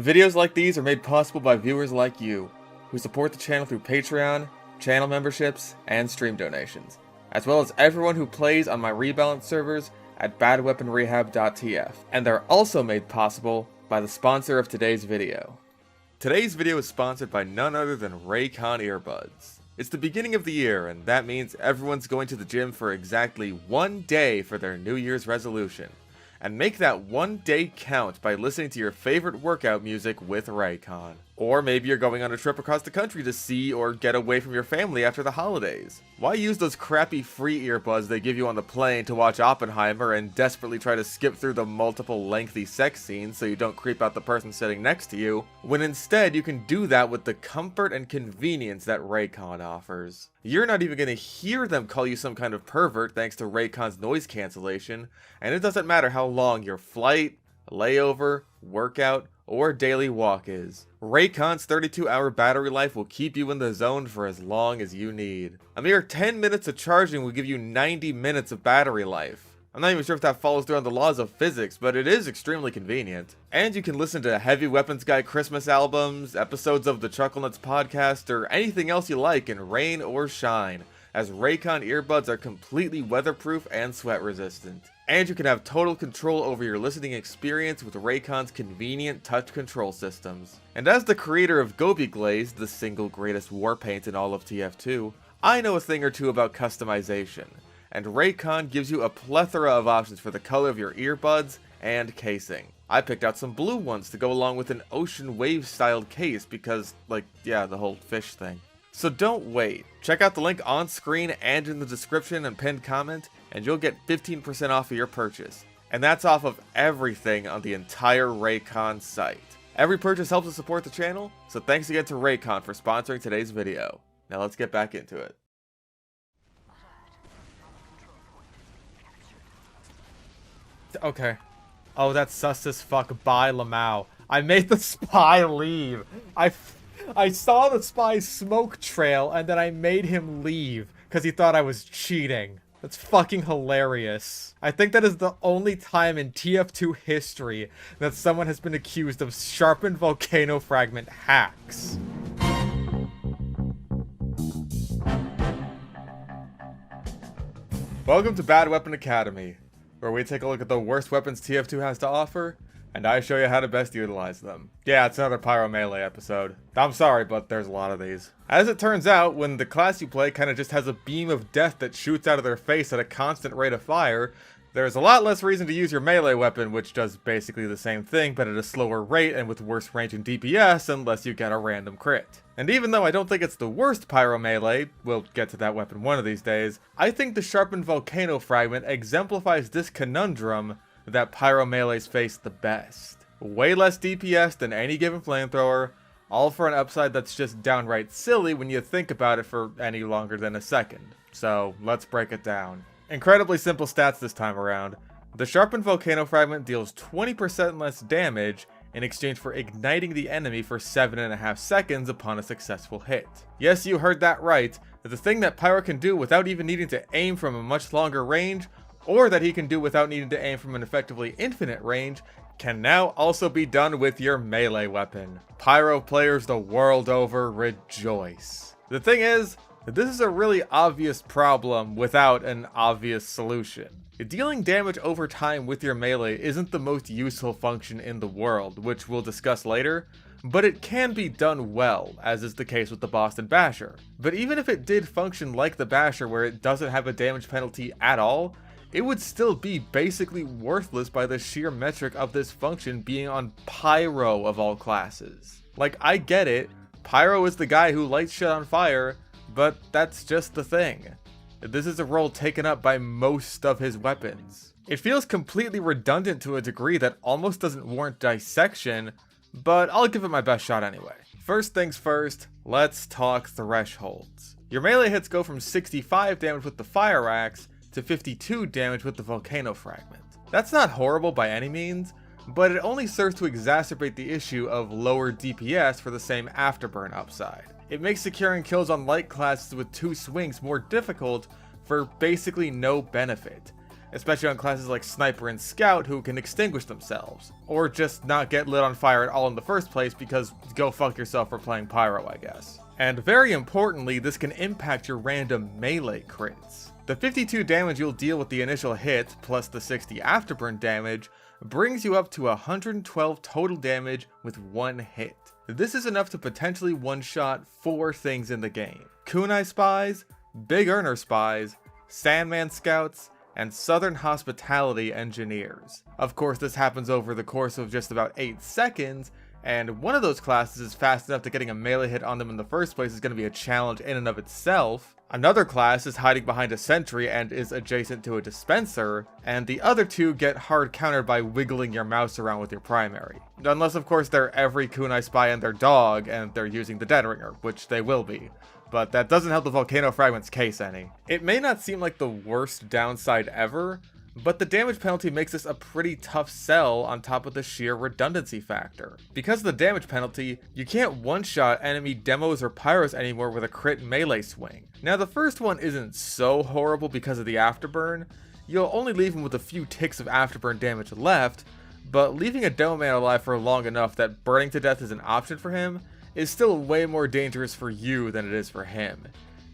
Videos like these are made possible by viewers like you, who support the channel through Patreon, channel memberships, and stream donations, as well as everyone who plays on my rebalance servers at badweaponrehab.tf, and they're also made possible by the sponsor of today's video. Today's video is sponsored by none other than Raycon earbuds. It's the beginning of the year, and that means everyone's going to the gym for exactly 1 day for their New Year's resolution. And make that 1 day count by listening to your favorite workout music with Raycon. Or maybe you're going on a trip across the country to see or get away from your family after the holidays. Why use those crappy free earbuds they give you on the plane to watch Oppenheimer and desperately try to skip through the multiple lengthy sex scenes so you don't creep out the person sitting next to you, when instead you can do that with the comfort and convenience that Raycon offers. You're not even going to hear them call you some kind of pervert thanks to Raycon's noise cancellation, and it doesn't matter how long your flight, layover, workout, or daily walk is. Raycon's 32-hour battery life will keep you in the zone for as long as you need. A mere 10 minutes of charging will give you 90 minutes of battery life. I'm not even sure if that follows through on the laws of physics, but it is extremely convenient. And you can listen to Heavy Weapons Guy Christmas albums, episodes of the Chucklenuts podcast, or anything else you like in rain or shine, as Raycon earbuds are completely weatherproof and sweat resistant. And you can have total control over your listening experience with Raycon's convenient touch control systems. And as the creator of Gobi Glaze, the single greatest war paint in all of TF2, I know a thing or two about customization. And Raycon gives you a plethora of options for the color of your earbuds and casing. I picked out some blue ones to go along with an ocean wave styled case because, the whole fish thing. So don't wait. Check out the link on screen and in the description and pinned comment, and you'll get 15% off of your purchase. And that's off of everything on the entire Raycon site. Every purchase helps to support the channel, so thanks again to Raycon for sponsoring today's video. Now let's get back into it. Okay. Oh, that's sus as fuck. Bye, Lamau. I made the spy leave. I saw the spy's smoke trail, and then I made him leave, because he thought I was cheating. That's fucking hilarious. I think that is the only time in TF2 history that someone has been accused of Sharpened Volcano Fragment hacks. Welcome to Bad Weapon Academy, where we take a look at the worst weapons TF2 has to offer, and I show you how to best utilize them. Yeah, it's another Pyro Melee episode. I'm sorry, but there's a lot of these. As it turns out, when the class you play kinda just has a beam of death that shoots out of their face at a constant rate of fire, there's a lot less reason to use your melee weapon, which does basically the same thing, but at a slower rate and with worse range and DPS unless you get a random crit. And even though I don't think it's the worst Pyro Melee, we'll get to that weapon one of these days, I think the Sharpened Volcano Fragment exemplifies this conundrum that Pyro Melees face the best. Way less DPS than any given flamethrower, all for an upside that's just downright silly when you think about it for any longer than a second. So let's break it down. Incredibly simple stats this time around. The Sharpened Volcano Fragment deals 20% less damage in exchange for igniting the enemy for 7.5 seconds upon a successful hit. Yes, you heard that right. The thing that Pyro can do without even needing to aim from a much longer range, or that he can do without needing to aim from an effectively infinite range, can now also be done with your melee weapon. Pyro players the world over rejoice. The thing is, this is a really obvious problem without an obvious solution. Dealing damage over time with your melee isn't the most useful function in the world, which we'll discuss later, but it can be done well, as is the case with the Boston Basher. But even if it did function like the Basher where it doesn't have a damage penalty at all, it would still be basically worthless by the sheer metric of this function being on Pyro of all classes. Like, I get it, Pyro is the guy who lights shit on fire, but that's just the thing. This is a role taken up by most of his weapons. It feels completely redundant to a degree that almost doesn't warrant dissection, but I'll give it my best shot anyway. First things first, let's talk thresholds. Your melee hits go from 65 damage with the Fire Axe to 52 damage with the Volcano Fragment. That's not horrible by any means, but it only serves to exacerbate the issue of lower DPS for the same afterburn upside. It makes securing kills on light classes with 2 swings more difficult for basically no benefit, especially on classes like Sniper and Scout who can extinguish themselves, or just not get lit on fire at all in the first place because go fuck yourself for playing Pyro, I guess. And very importantly, this can impact your random melee crits. The 52 damage you'll deal with the initial hit, plus the 60 afterburn damage, brings you up to 112 total damage with one hit. This is enough to potentially one-shot 4 things in the game: Kunai Spies, Big Earner Spies, Sandman Scouts, and Southern Hospitality Engineers. Of course, this happens over the course of just about 8 seconds, and one of those classes is fast enough that getting a melee hit on them in the first place is going to be a challenge in and of itself. Another class is hiding behind a sentry and is adjacent to a dispenser, and the other 2 get hard countered by wiggling your mouse around with your primary. Unless of course they're every kunai spy and their dog and they're using the Dead Ringer, which they will be. But that doesn't help the Volcano Fragment's case any. It may not seem like the worst downside ever, but the damage penalty makes this a pretty tough sell on top of the sheer redundancy factor. Because of the damage penalty, you can't one-shot enemy demos or pyros anymore with a crit melee swing. Now the first one isn't so horrible because of the afterburn. You'll only leave him with a few ticks of afterburn damage left, but leaving a demo man alive for long enough that burning to death is an option for him is still way more dangerous for you than it is for him.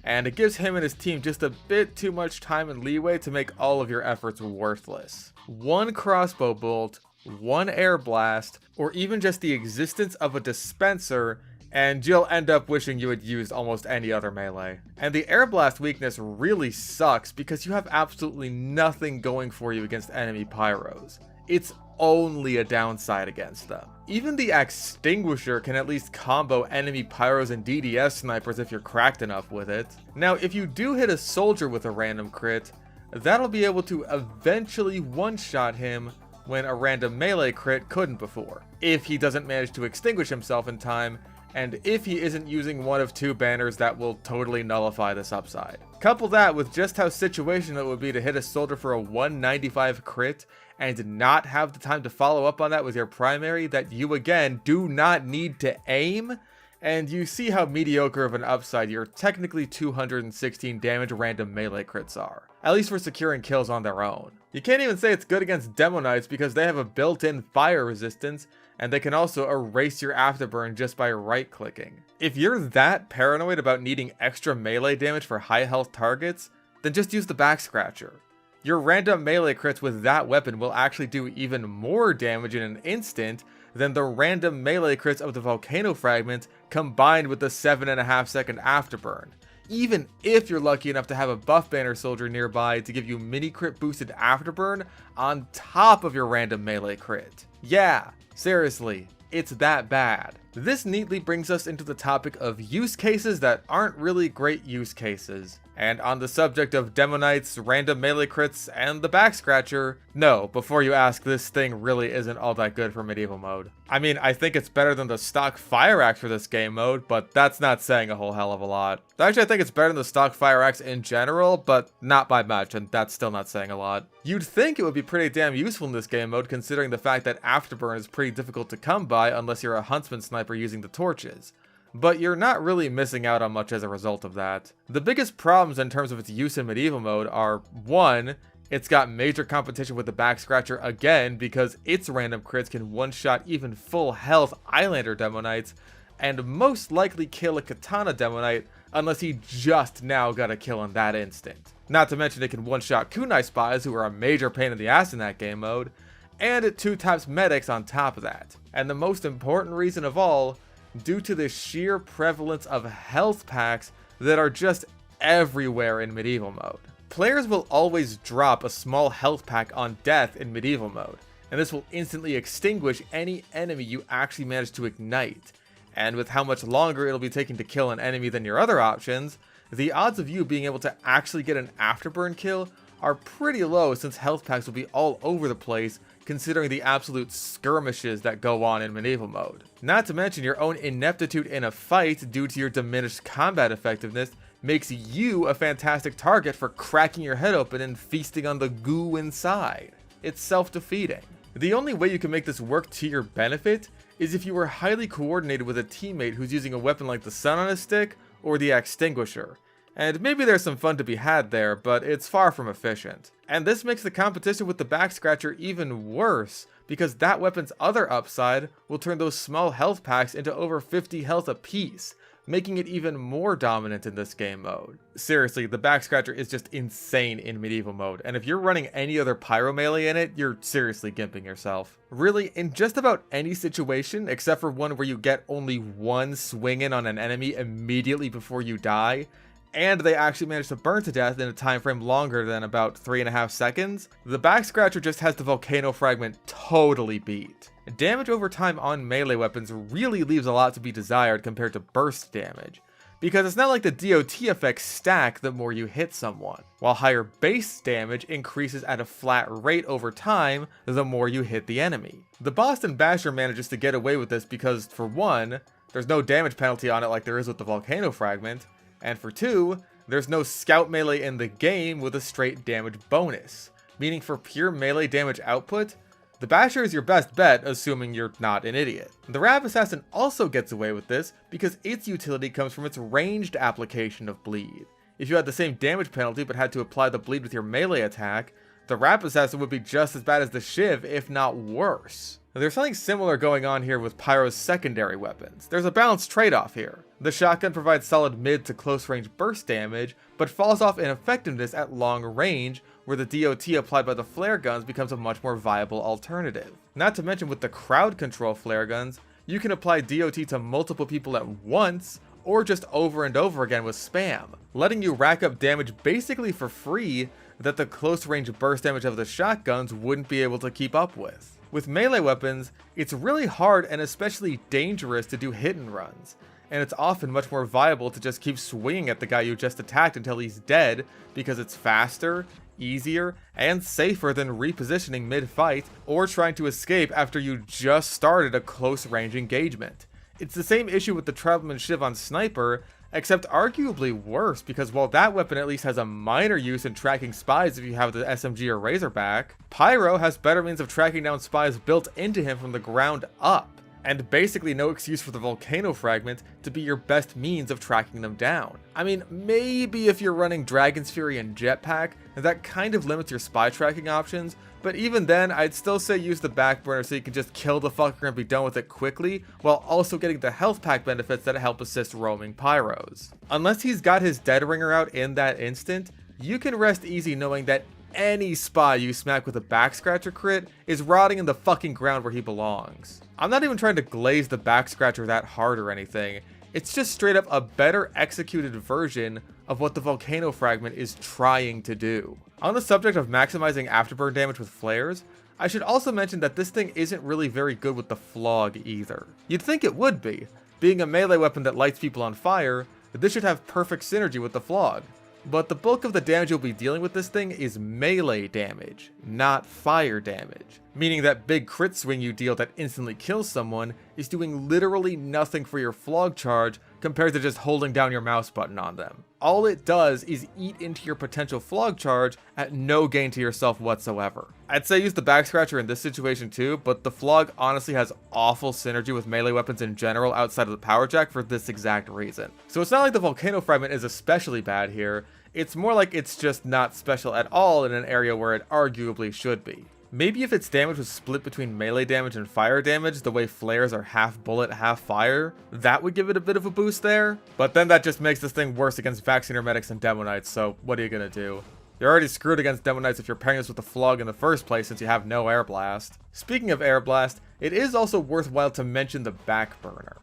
And it gives him and his team just a bit too much time and leeway to make all of your efforts worthless. One crossbow bolt, one air blast, or even just the existence of a dispenser, and you'll end up wishing you had used almost any other melee. And the air blast weakness really sucks because you have absolutely nothing going for you against enemy pyros. It's only a downside against them. Even the extinguisher can at least combo enemy pyros and DDS snipers if you're cracked enough with it. Now, if you do hit a soldier with a random crit, that'll be able to eventually one-shot him when a random melee crit couldn't before, if he doesn't manage to extinguish himself in time, and if he isn't using one of 2 banners that will totally nullify this upside. Couple that with just how situational it would be to hit a soldier for a 195 crit and not have the time to follow up on that with your primary that you again do not need to aim, and you see how mediocre of an upside your technically 216 damage random melee crits are, at least for securing kills on their own. You can't even say it's good against Demo Knights because they have a built-in fire resistance, and they can also erase your afterburn just by right-clicking. If you're that paranoid about needing extra melee damage for high health targets, then just use the back scratcher. Your random melee crits with that weapon will actually do even more damage in an instant than the random melee crits of the Volcano Fragment combined with the 7.5 second afterburn, even if you're lucky enough to have a buff banner soldier nearby to give you mini crit boosted afterburn on top of your random melee crit. Yeah, seriously, it's that bad. This neatly brings us into the topic of use cases that aren't really great use cases. And on the subject of Demo Knights, random melee crits, and the back scratcher, no, before you ask, this thing really isn't all that good for medieval mode. I mean, I think it's better than the stock fire axe for this game mode, but that's not saying a whole hell of a lot. Actually, I think it's better than the stock fire axe in general, but not by much, and that's still not saying a lot. You'd think it would be pretty damn useful in this game mode, considering the fact that afterburn is pretty difficult to come by unless you're a huntsman sniper using the torches. But you're not really missing out on much as a result of that. The biggest problems in terms of its use in medieval mode are, 1, it's got major competition with the back scratcher again because its random crits can one-shot even full health Islander Demo Knights, and most likely kill a Katana Demo Knight unless he just now got a kill in that instant. Not to mention it can one-shot Kunai Spies, who are a major pain in the ass in that game mode, and it 2-taps medics on top of that. And the most important reason of all, due to the sheer prevalence of health packs that are just everywhere in medieval mode. Players will always drop a small health pack on death in medieval mode, and this will instantly extinguish any enemy you actually manage to ignite. And with how much longer it'll be taking to kill an enemy than your other options, the odds of you being able to actually get an afterburn kill are pretty low since health packs will be all over the place considering the absolute skirmishes that go on in medieval mode. Not to mention your own ineptitude in a fight due to your diminished combat effectiveness makes you a fantastic target for cracking your head open and feasting on the goo inside. It's self-defeating. The only way you can make this work to your benefit is if you were highly coordinated with a teammate who's using a weapon like the Sun on a Stick or the Extinguisher. And maybe there's some fun to be had there, but it's far from efficient. And this makes the competition with the back scratcher even worse, because that weapon's other upside will turn those small health packs into over 50 health apiece, making it even more dominant in this game mode. Seriously, the back scratcher is just insane in medieval mode, and if you're running any other pyro melee in it, you're seriously gimping yourself. Really, in just about any situation, except for one where you get only one swing in on an enemy immediately before you die, and they actually manage to burn to death in a time frame longer than about 3.5 seconds, the back scratcher just has the Volcano Fragment totally beat. Damage over time on melee weapons really leaves a lot to be desired compared to burst damage, because it's not like the DOT effects stack the more you hit someone, while higher base damage increases at a flat rate over time the more you hit the enemy. The Boston Basher manages to get away with this because, for one, there's no damage penalty on it like there is with the Volcano Fragment, and for two, there's no scout melee in the game with a straight damage bonus, meaning for pure melee damage output, the Basher is your best bet, assuming you're not an idiot. The Rap Assassin also gets away with this because its utility comes from its ranged application of bleed. If you had the same damage penalty but had to apply the bleed with your melee attack, the Rap Assassin would be just as bad as the Shiv, if not worse. Now, there's something similar going on here with Pyro's secondary weapons. There's a balanced trade-off here. The shotgun provides solid mid to close range burst damage, but falls off in effectiveness at long range, where the DOT applied by the flare guns becomes a much more viable alternative. Not to mention with the crowd control flare guns, you can apply DOT to multiple people at once, or just over and over again with spam, letting you rack up damage basically for free that the close range burst damage of the shotguns wouldn't be able to keep up with. With melee weapons, it's really hard and especially dangerous to do hit and runs, and it's often much more viable to just keep swinging at the guy you just attacked until he's dead, because it's faster, easier, and safer than repositioning mid-fight or trying to escape after you just started a close range engagement. It's the same issue with the Travelman Shiv on Sniper, except arguably worse, because while that weapon at least has a minor use in tracking spies if you have the SMG or Razorback, Pyro has better means of tracking down spies built into him from the ground up, and basically no excuse for the Volcano Fragment to be your best means of tracking them down. I mean, maybe if you're running Dragon's Fury and Jetpack, that kind of limits your spy tracking options, but even then, I'd still say use the back burner so you can just kill the fucker and be done with it quickly, while also getting the health pack benefits that help assist roaming Pyros. Unless he's got his Dead Ringer out in that instant, you can rest easy knowing that any spy you smack with a back scratcher crit is rotting in the fucking ground where he belongs. I'm not even trying to glaze the back scratcher that hard or anything, it's just straight up a better executed version of what the Volcano Fragment is trying to do. On the subject of maximizing afterburn damage with flares, I should also mention that this thing isn't really very good with the Flog either. You'd think it would be. Being a melee weapon that lights people on fire, this should have perfect synergy with the Flog. But the bulk of the damage you'll be dealing with this thing is melee damage, not fire damage. Meaning that big crit swing you deal that instantly kills someone is doing literally nothing for your Flog charge compared to just holding down your mouse button on them. All it does is eat into your potential Flog charge at no gain to yourself whatsoever. I'd say use the back scratcher in this situation too, but the Flog honestly has awful synergy with melee weapons in general outside of the power jack for this exact reason. So it's not like the Volcano Fragment is especially bad here, it's more like it's just not special at all in an area where it arguably should be. Maybe if its damage was split between melee damage and fire damage, the way flares are half bullet, half fire, that would give it a bit of a boost there. But then that just makes this thing worse against Vaccinator Medics and Demo Knights, so what are you gonna do? You're already screwed against Demo Knights if you're pairing this with the Flog in the first place since you have no Air Blast. Speaking of Air Blast, it is also worthwhile to mention the Back Burner.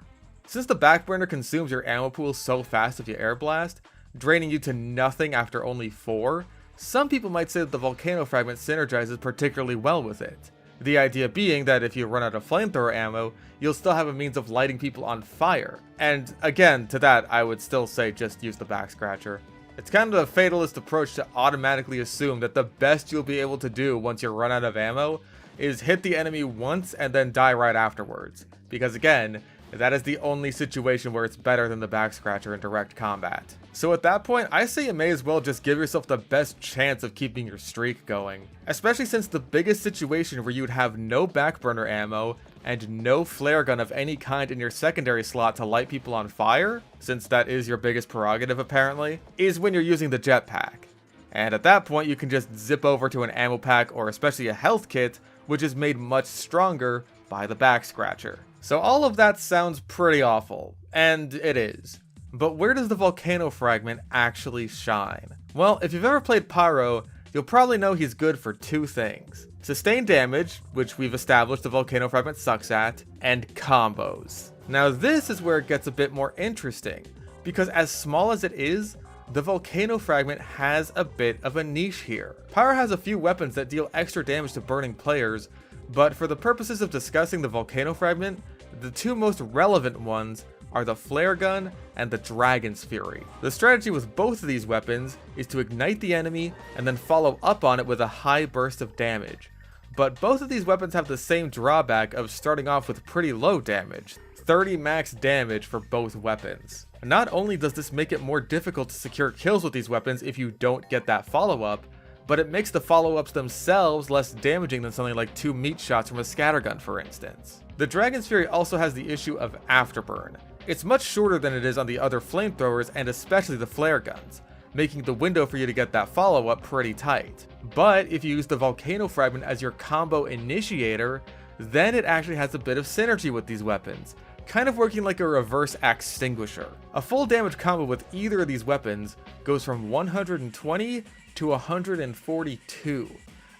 Since the Back Burner consumes your ammo pool so fast if you Air Blast, draining you to nothing after only 4, some people might say that the Volcano Fragment synergizes particularly well with it. The idea being that if you run out of flamethrower ammo, you'll still have a means of lighting people on fire. And again, to that, I would still say just use the back scratcher. It's kind of a fatalist approach to automatically assume that the best you'll be able to do once you run out of ammo is hit the enemy once and then die right afterwards. Because again, that is the only situation where it's better than the back scratcher in direct combat. So at that point, I say you may as well just give yourself the best chance of keeping your streak going. Especially since the biggest situation where you'd have no back burner ammo, and no flare gun of any kind in your secondary slot to light people on fire, since that is your biggest prerogative apparently, is when you're using the jetpack. And at that point you can just zip over to an ammo pack or especially a health kit, which is made much stronger by the back scratcher. So all of that sounds pretty awful, and it is. But where does the Volcano Fragment actually shine? Well, if you've ever played Pyro, you'll probably know he's good for two things. Sustained damage, which we've established the Volcano Fragment sucks at, and combos. Now this is where it gets a bit more interesting, because as small as it is, the Volcano Fragment has a bit of a niche here. Pyro has a few weapons that deal extra damage to burning players, but for the purposes of discussing the Volcano Fragment, the two most relevant ones are the Flare Gun and the Dragon's Fury. The strategy with both of these weapons is to ignite the enemy and then follow up on it with a high burst of damage. But both of these weapons have the same drawback of starting off with pretty low damage, 30 max damage for both weapons. Not only does this make it more difficult to secure kills with these weapons if you don't get that follow-up, but it makes the follow-ups themselves less damaging than something like 2 meat shots from a scattergun, for instance. The Dragon's Fury also has the issue of afterburn. It's much shorter than it is on the other flamethrowers and especially the flare guns, making the window for you to get that follow-up pretty tight. But if you use the Volcano Fragment as your combo initiator, then it actually has a bit of synergy with these weapons, kind of working like a reverse extinguisher. A full damage combo with either of these weapons goes from 120 to 142,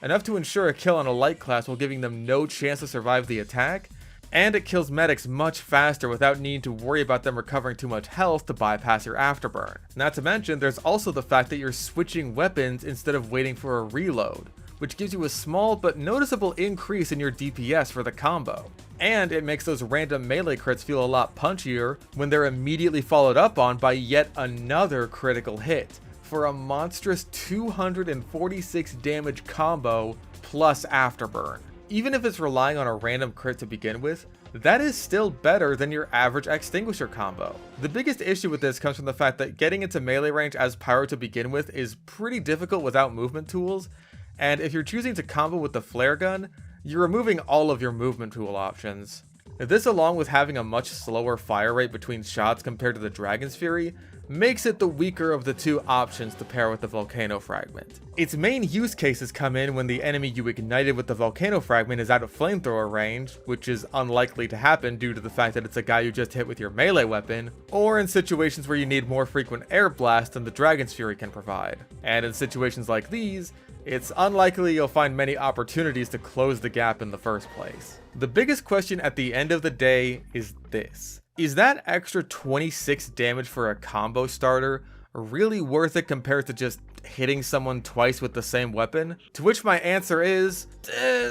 enough to ensure a kill on a light class while giving them no chance to survive the attack, and it kills medics much faster without needing to worry about them recovering too much health to bypass your afterburn. Not to mention, there's also the fact that you're switching weapons instead of waiting for a reload, which gives you a small but noticeable increase in your DPS for the combo. And it makes those random melee crits feel a lot punchier when they're immediately followed up on by yet another critical hit, for a monstrous 246 damage combo plus afterburn. Even if it's relying on a random crit to begin with, that is still better than your average extinguisher combo. The biggest issue with this comes from the fact that getting into melee range as Pyro to begin with is pretty difficult without movement tools, and if you're choosing to combo with the flare gun, you're removing all of your movement tool options. This, along with having a much slower fire rate between shots compared to the Dragon's Fury, makes it the weaker of the two options to pair with the Volcano Fragment. Its main use cases come in when the enemy you ignited with the Volcano Fragment is out of flamethrower range, which is unlikely to happen due to the fact that it's a guy you just hit with your melee weapon, or in situations where you need more frequent air blast than the Dragon's Fury can provide. And in situations like these, it's unlikely you'll find many opportunities to close the gap in the first place. The biggest question at the end of the day is this: is that extra 26 damage for a combo starter really worth it compared to just hitting someone twice with the same weapon? To which my answer is,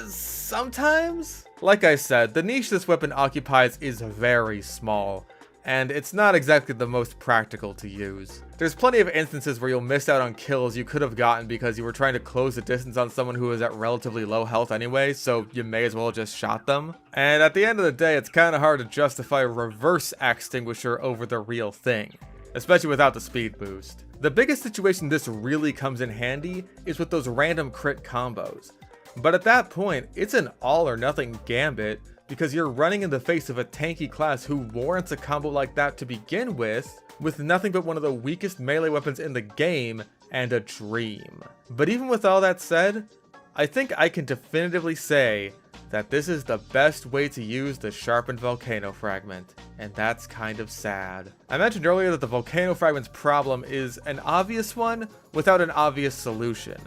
sometimes? Like I said, the niche this weapon occupies is very small, and it's not exactly the most practical to use. There's plenty of instances where you'll miss out on kills you could have gotten because you were trying to close the distance on someone who was at relatively low health anyway, so you may as well just shot them. And at the end of the day, it's kind of hard to justify a reverse extinguisher over the real thing, especially without the speed boost. The biggest situation this really comes in handy is with those random crit combos. But at that point, it's an all or nothing gambit, because you're running in the face of a tanky class who warrants a combo like that to begin with nothing but one of the weakest melee weapons in the game and a dream. But even with all that said, I think I can definitively say that this is the best way to use the Sharpened Volcano Fragment, and that's kind of sad. I mentioned earlier that the Volcano Fragment's problem is an obvious one without an obvious solution,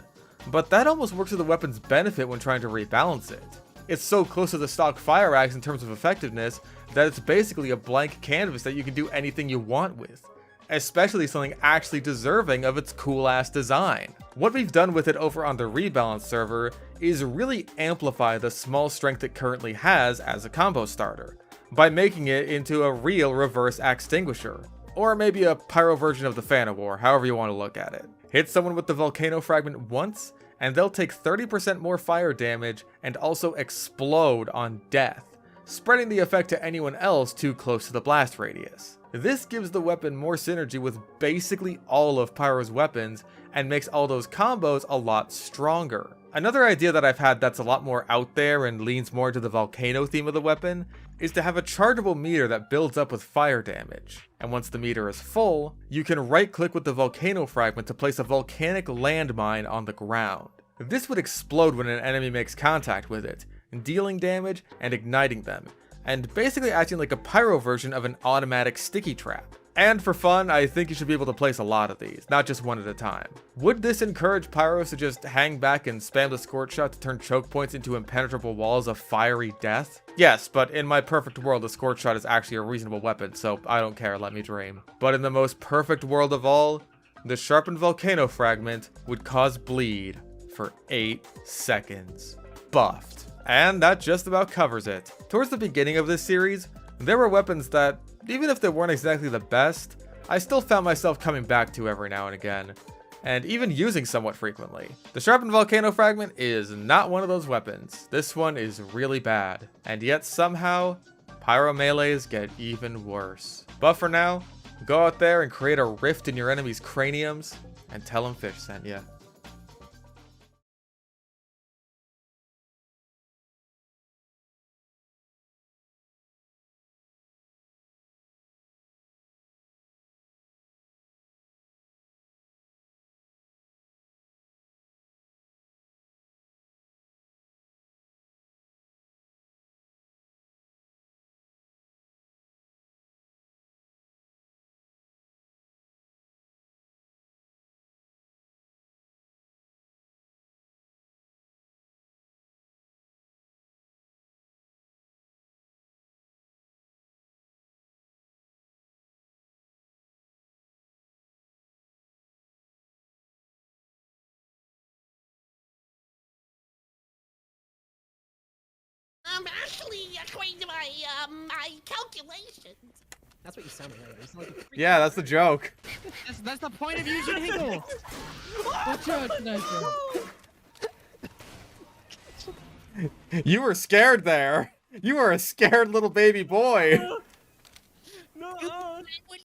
but that almost works to the weapon's benefit when trying to rebalance it. It's so close to the stock fire axe in terms of effectiveness that it's basically a blank canvas that you can do anything you want with, especially something actually deserving of its cool ass design. What we've done with it over on the Rebalance server is really amplify the small strength it currently has as a combo starter, by making it into a real reverse extinguisher, or maybe a pyro version of the Fan of War, however you want to look at it. Hit someone with the Volcano Fragment once, and they'll take 30% more fire damage and also explode on death, spreading the effect to anyone else too close to the blast radius. This gives the weapon more synergy with basically all of Pyro's weapons and makes all those combos a lot stronger. Another idea that I've had that's a lot more out there and leans more to the volcano theme of the weapon is to have a chargeable meter that builds up with fire damage. And once the meter is full, you can right-click with the volcano fragment to place a volcanic landmine on the ground. This would explode when an enemy makes contact with it, dealing damage and igniting them, and basically acting like a pyro version of an automatic sticky trap. And for fun, I think you should be able to place a lot of these, not just one at a time. Would this encourage pyros to just hang back and spam the scorch shot to turn choke points into impenetrable walls of fiery death? Yes, but in my perfect world, the scorch shot is actually a reasonable weapon, so I don't care, let me dream. But in the most perfect world of all, the Sharpened Volcano Fragment would cause bleed for 8 seconds. Buffed. And that just about covers it. Towards the beginning of this series, there were weapons that, even if they weren't exactly the best, I still found myself coming back to every now and again, and even using somewhat frequently. The Sharpened Volcano Fragment is not one of those weapons. This one is really bad, and yet somehow, pyro melees get even worse. But for now, go out there and create a rift in your enemies' craniums, and tell them Fish sent ya. I'm actually, according to my calculations. That's what you sound like. You sound like a freak. Yeah, that's the joke. That's the point of using Hinkle. Watch out, sniper. You were scared there. You were a scared little baby boy. No.